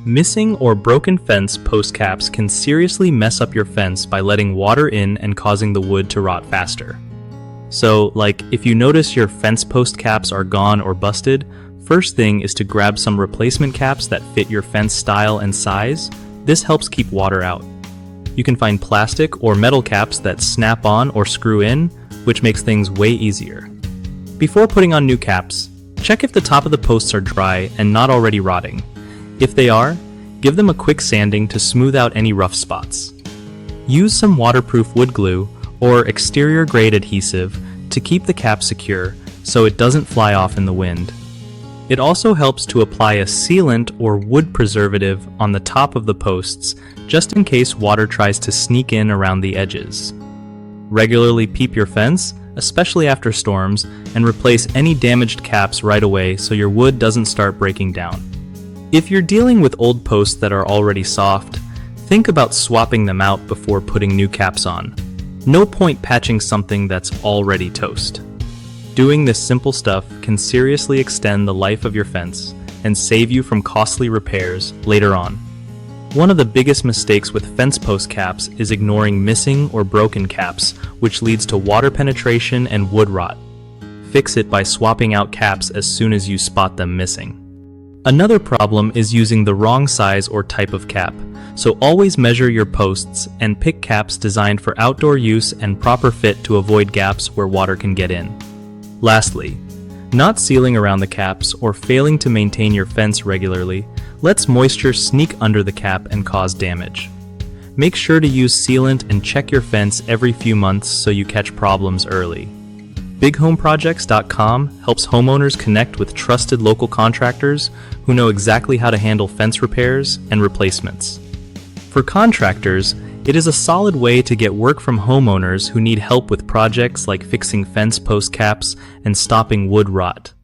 Missing or broken fence post caps can seriously mess up your fence by letting water in and causing the wood to rot faster. So, if you notice your fence post caps are gone or busted, first thing is to grab some replacement caps that fit your fence style and size. This helps keep water out. You can find plastic or metal caps that snap on or screw in, which makes things way easier. Before putting on new caps, check if the top of the posts are dry and not already rotting. If they are, give them a quick sanding to smooth out any rough spots. Use some waterproof wood glue or exterior grade adhesive to keep the cap secure so it doesn't fly off in the wind. It also helps to apply a sealant or wood preservative on the top of the posts just in case water tries to sneak in around the edges. Regularly peep your fence, especially after storms, and replace any damaged caps right away so your wood doesn't start breaking down. If you're dealing with old posts that are already soft, think about swapping them out before putting new caps on. No point patching something that's already toast. Doing this simple stuff can seriously extend the life of your fence and save you from costly repairs later on. One of the biggest mistakes with fence post caps is ignoring missing or broken caps, which leads to water penetration and wood rot. Fix it by swapping out caps as soon as you spot them missing. Another problem is using the wrong size or type of cap, so always measure your posts and pick caps designed for outdoor use and proper fit to avoid gaps where water can get in. Lastly, not sealing around the caps or failing to maintain your fence regularly lets moisture sneak under the cap and cause damage. Make sure to use sealant and check your fence every few months so you catch problems early. BigHomeProjects.com helps homeowners connect with trusted local contractors who know exactly how to handle fence repairs and replacements. For contractors, it is a solid way to get work from homeowners who need help with projects like fixing fence post caps and stopping wood rot.